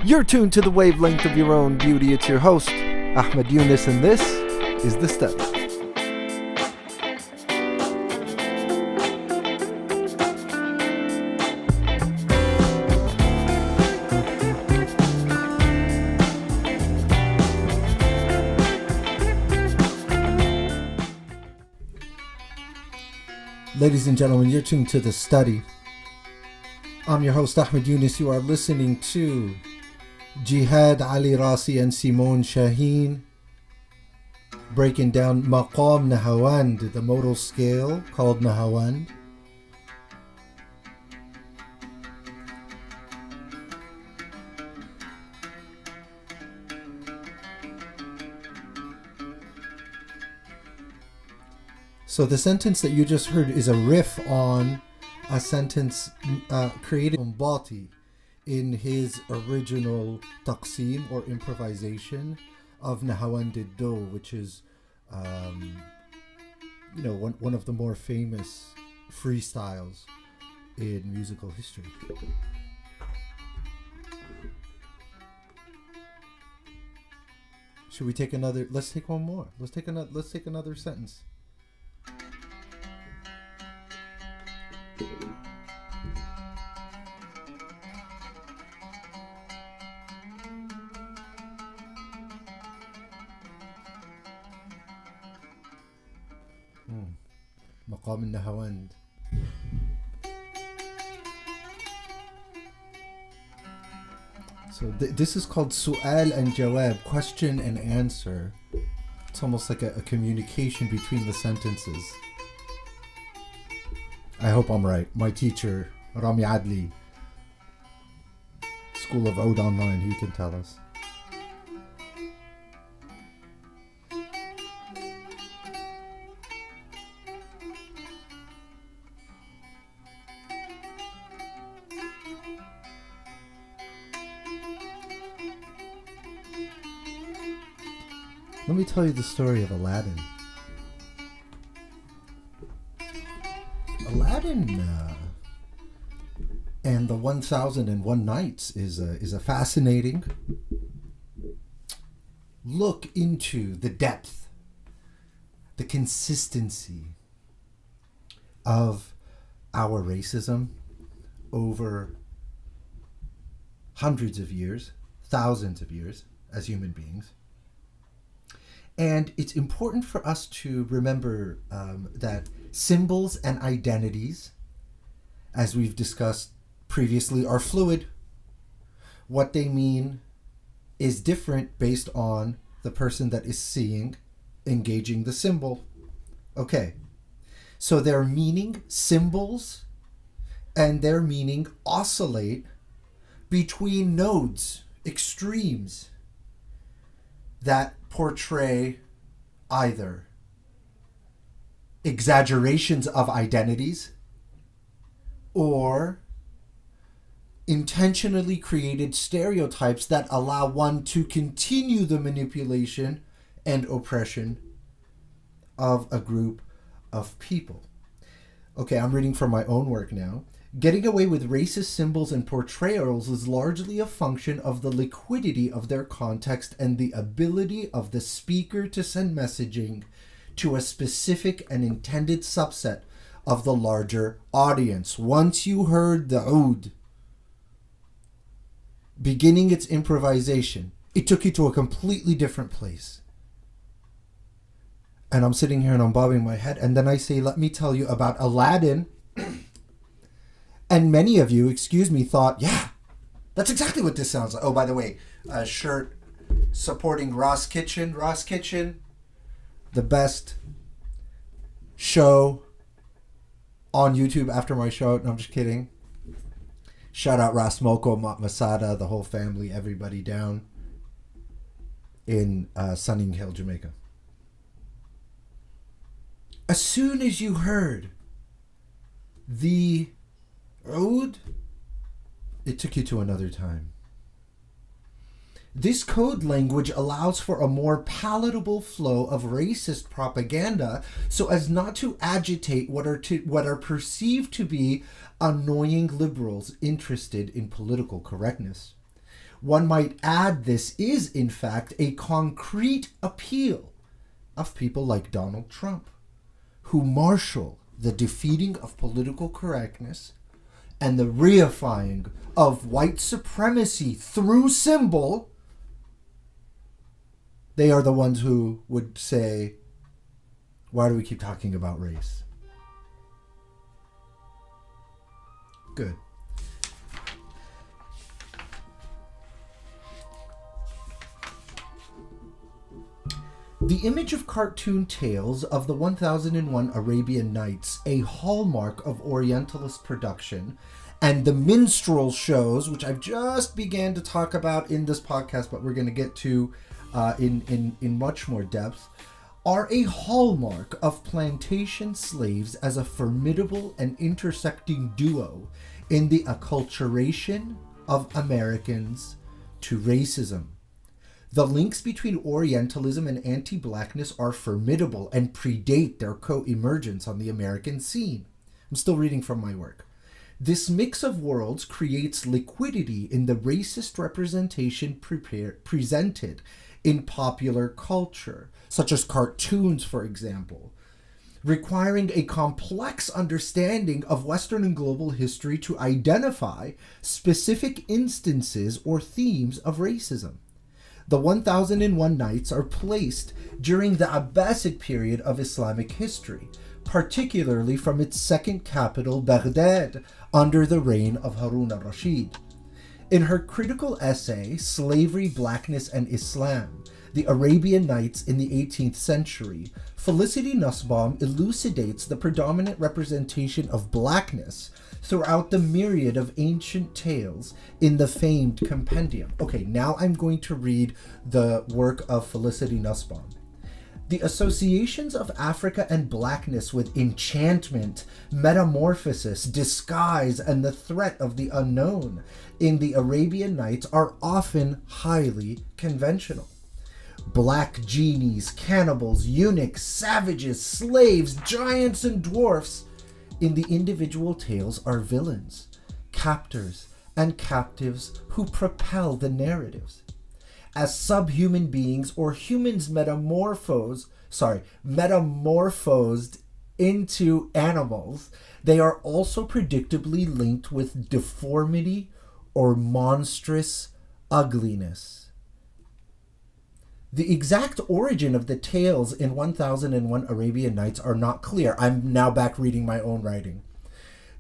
You're tuned to the wavelength of your own beauty. It's your host, Ahmed Yunus, and this is The Study. Ladies and gentlemen, you're tuned to The Study. I'm your host, Ahmed Yunus. You are listening to Jihad Ali Rasi and Simone Shaheen breaking down Maqam Nahawand, the modal scale called Nahawand. So the sentence that you just heard is a riff on a sentence created by Bati in his original taqsim or improvisation of Nahawand Do, which is one of the more famous freestyles in musical history. Should we take another? Let's take one more. Let's take another sentence. Maqam Nahawand. So this is called Su'al and Jawab, question and answer. It's almost like a communication between the sentences. I hope I'm right. My teacher, Rami Adli, School of Oud Online, he can tell us. Let me tell you the story of Aladin. Aladin and the 1001 Nights is a fascinating look into the depth, the consistency of our racism over hundreds of years, thousands of years as human beings. And it's important for us to remember that symbols and identities, as we've discussed previously, are fluid. What they mean is different based on the person that is seeing, engaging the symbol. Okay, so their meaning, symbols, and their meaning oscillate between nodes, extremes, that portray either exaggerations of identities or intentionally created stereotypes that allow one to continue the manipulation and oppression of a group of people. Okay, I'm reading from my own work now. Getting away with racist symbols and portrayals is largely a function of the liquidity of their context and the ability of the speaker to send messaging to a specific and intended subset of the larger audience. Once you heard the oud beginning its improvisation, it took you to a completely different place. And I'm sitting here and I'm bobbing my head, and then I say, let me tell you about Aladin. And many of you, thought, yeah, that's exactly what this sounds like. Oh, by the way, a shirt supporting Ross Kitchen. Ross Kitchen, the best show on YouTube after my show. No, I'm just kidding. Shout out Ras Moko, Masada, the whole family, everybody down in Sunning Hill, Jamaica. As soon as you heard the oud, it took you to another time. This code language allows for a more palatable flow of racist propaganda so as not to agitate what are perceived to be annoying liberals interested in political correctness. One might add this is, in fact, a concrete appeal of people like Donald Trump, who marshal the defeating of political correctness and the reifying of white supremacy through symbol. They are the ones who would say, why do we keep talking about race? Good. The image of cartoon tales of the 1001 Arabian Nights, a hallmark of Orientalist production, and the minstrel shows, which I've just began to talk about in this podcast, but we're going to get to in much more depth, are a hallmark of plantation slaves as a formidable and intersecting duo in the acculturation of Americans to racism. The links between Orientalism and anti-Blackness are formidable and predate their co-emergence on the American scene. I'm still reading from my work. This mix of worlds creates liquidity in the racist representation presented in popular culture, such as cartoons, for example, requiring a complex understanding of Western and global history to identify specific instances or themes of racism. The 1001 Nights are placed during the Abbasid period of Islamic history, particularly from its second capital, Baghdad, under the reign of Harun al-Rashid. In her critical essay, Slavery, Blackness, and Islam, The Arabian Nights in the 18th Century, Felicity Nussbaum elucidates the predominant representation of blackness throughout the myriad of ancient tales in the famed compendium. Okay, now I'm going to read the work of Felicity Nussbaum. The associations of Africa and blackness with enchantment, metamorphosis, disguise, and the threat of the unknown in the Arabian Nights are often highly conventional. Black genies, cannibals, eunuchs, savages, slaves, giants, and dwarfs in the individual tales are villains, captors, and captives who propel the narratives. As subhuman beings or humans metamorphosed into animals, they are also predictably linked with deformity or monstrous ugliness. The exact origin of the tales in 1001 Arabian Nights are not clear. I'm now back reading my own writing.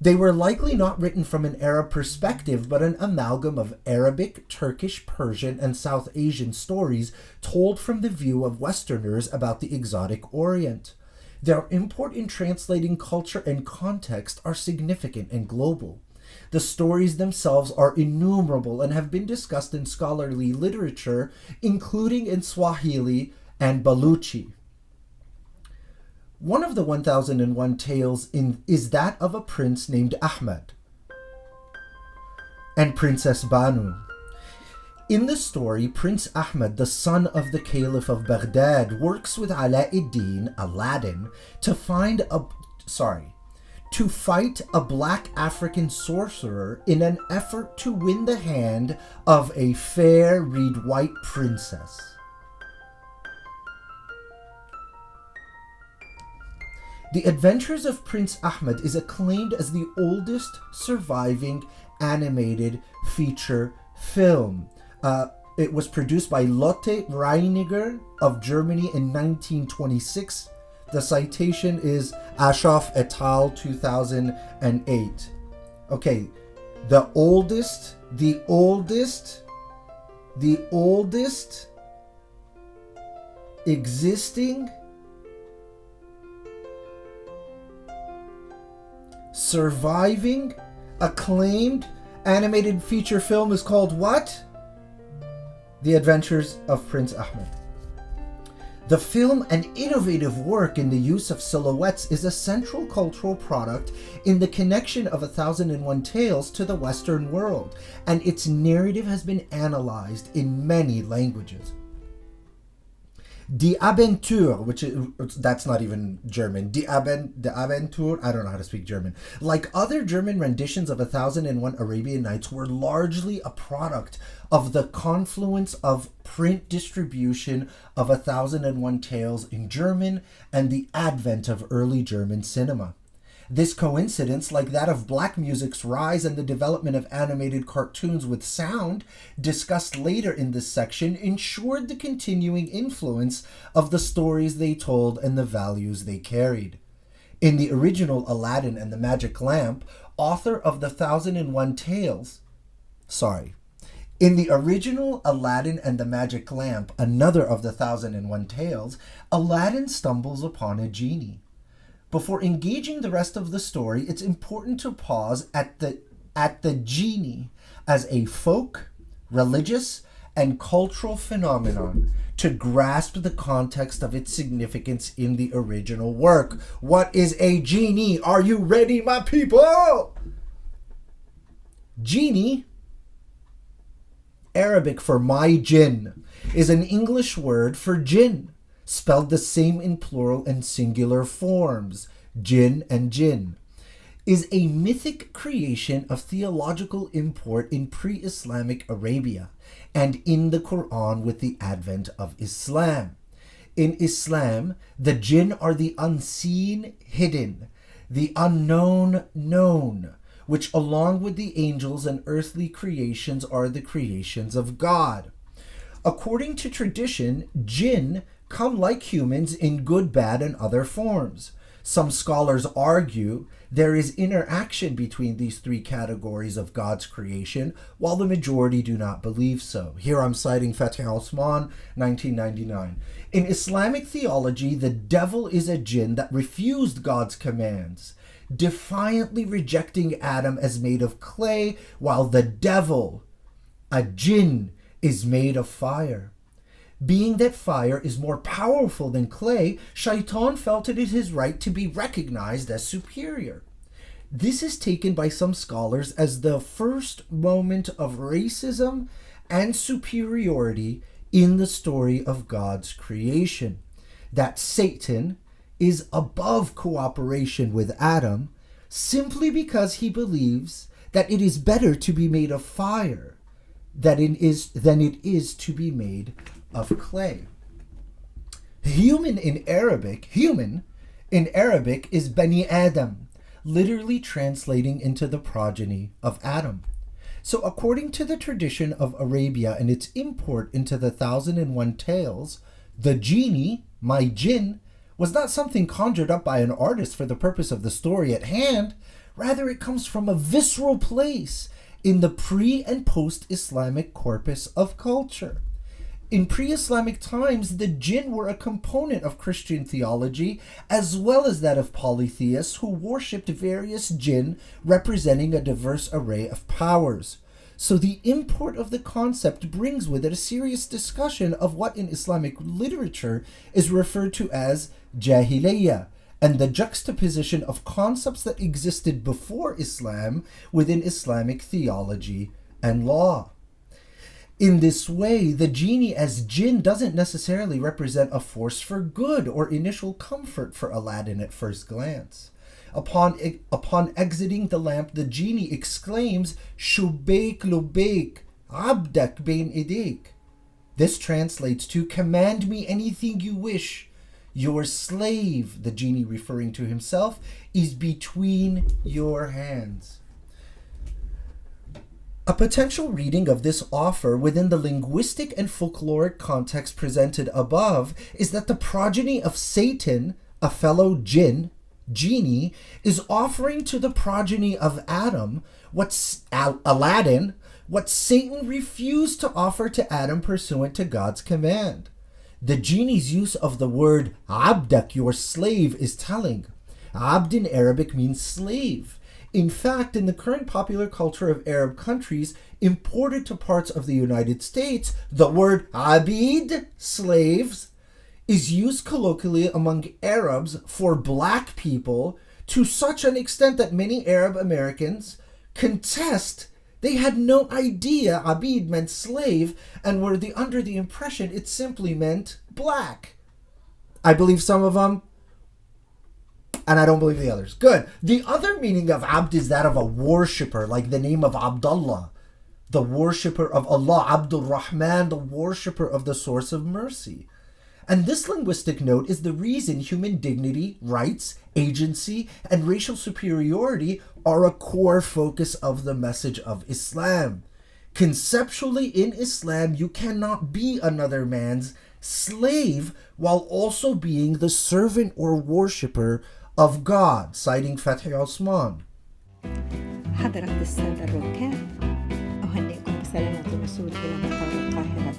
They were likely not written from an Arab perspective, but an amalgam of Arabic, Turkish, Persian, and South Asian stories told from the view of Westerners about the exotic Orient. Their import in translating culture and context are significant and global. The stories themselves are innumerable and have been discussed in scholarly literature, including in Swahili and Baluchi. One of the 1001 tales is that of a prince named Ahmed and Princess Banu. In the story, Prince Ahmed, the son of the Caliph of Baghdad, works with Aladin, to fight a black African sorcerer in an effort to win the hand of a fair, white princess. The Adventures of Prince Ahmed is acclaimed as the oldest surviving animated feature film. It was produced by Lotte Reiniger of Germany in 1926. The citation is Ashoff et al. 2008. Okay, the oldest existing surviving acclaimed animated feature film is called what? The Adventures of Prince Ahmed. The film, an innovative work in the use of silhouettes, is a central cultural product in the connection of 1001 Tales to the Western world, and its narrative has been analyzed in many languages. Die Abentur, which is, that's not even German. Die Abentur, I don't know how to speak German. Like other German renditions of 1001 Arabian Nights, were largely a product of the confluence of print distribution of 1001 Tales in German and the advent of early German cinema. This coincidence, like that of black music's rise and the development of animated cartoons with sound, discussed later in this section, ensured the continuing influence of the stories they told and the values they carried. In the original Aladin and the Magic Lamp, author of the 1001 Tales, in the original Aladin and the Magic Lamp, another of the 1001 Tales, Aladin stumbles upon a genie. Before engaging the rest of the story, it's important to pause at the genie as a folk, religious, and cultural phenomenon to grasp the context of its significance in the original work. What is a genie? Are you ready, my people? Genie, Arabic for my jinn, is an English word for jinn, spelled the same in plural and singular forms, jinn and jinn, is a mythic creation of theological import in pre-Islamic Arabia and in the Quran with the advent of Islam. In Islam, the jinn are the unseen hidden, the unknown known, which along with the angels and earthly creations are the creations of God. According to tradition, jinn come like humans in good, bad, and other forms. Some scholars argue there is interaction between these three categories of God's creation, while the majority do not believe so. Here I'm citing Fatih Osman, 1999. In Islamic theology, the devil is a jinn that refused God's commands, defiantly rejecting Adam as made of clay, while the devil, a jinn, is made of fire. Being that fire is more powerful than clay, Shaitan felt it is his right to be recognized as superior. This is taken by some scholars as the first moment of racism and superiority in the story of God's creation. That Satan is above cooperation with Adam simply because he believes that it is better to be made of fire than it is to be made of clay. Human in Arabic is Bani Adam, literally translating into the progeny of Adam. So according to the tradition of Arabia and its import into the 1001 Tales, the genie, my jinn, was not something conjured up by an artist for the purpose of the story at hand. Rather, it comes from a visceral place in the pre- and post-Islamic corpus of culture. In pre-Islamic times, the jinn were a component of Christian theology as well as that of polytheists who worshipped various jinn representing a diverse array of powers. So the import of the concept brings with it a serious discussion of what in Islamic literature is referred to as jahiliyyah, and the juxtaposition of concepts that existed before Islam within Islamic theology and law. In this way, the genie as jinn doesn't necessarily represent a force for good or initial comfort for Aladin at first glance. Upon exiting the lamp, the genie exclaims, "Shubayk lubayk, abdak bain idayk." This translates to, "Command me anything you wish. Your slave," the genie referring to himself, "is between your hands." A potential reading of this offer within the linguistic and folkloric context presented above is that the progeny of Satan, a fellow jinn, genie, is offering to the progeny of Adam, Aladin, what Satan refused to offer to Adam pursuant to God's command. The genie's use of the word abdak, your slave, is telling. Abd in Arabic means slave. In fact, in the current popular culture of Arab countries imported to parts of the United States, the word abid, slaves, is used colloquially among Arabs for black people to such an extent that many Arab Americans contest they had no idea abid meant slave and were under the impression it simply meant black. I believe some of them, and I don't believe the others. Good. The other meaning of abd is that of a worshipper, like the name of Abdullah, the worshipper of Allah, Abdul Rahman, the worshipper of the source of mercy. And this linguistic note is the reason human dignity, rights, agency, and racial superiority are a core focus of the message of Islam. Conceptually, in Islam, you cannot be another man's slave while also being the servant or worshipper of God, citing Fathi Osman. حضرة السادة الركاب، أهنئكم بسلامة الوصول إلى مطار القاهرة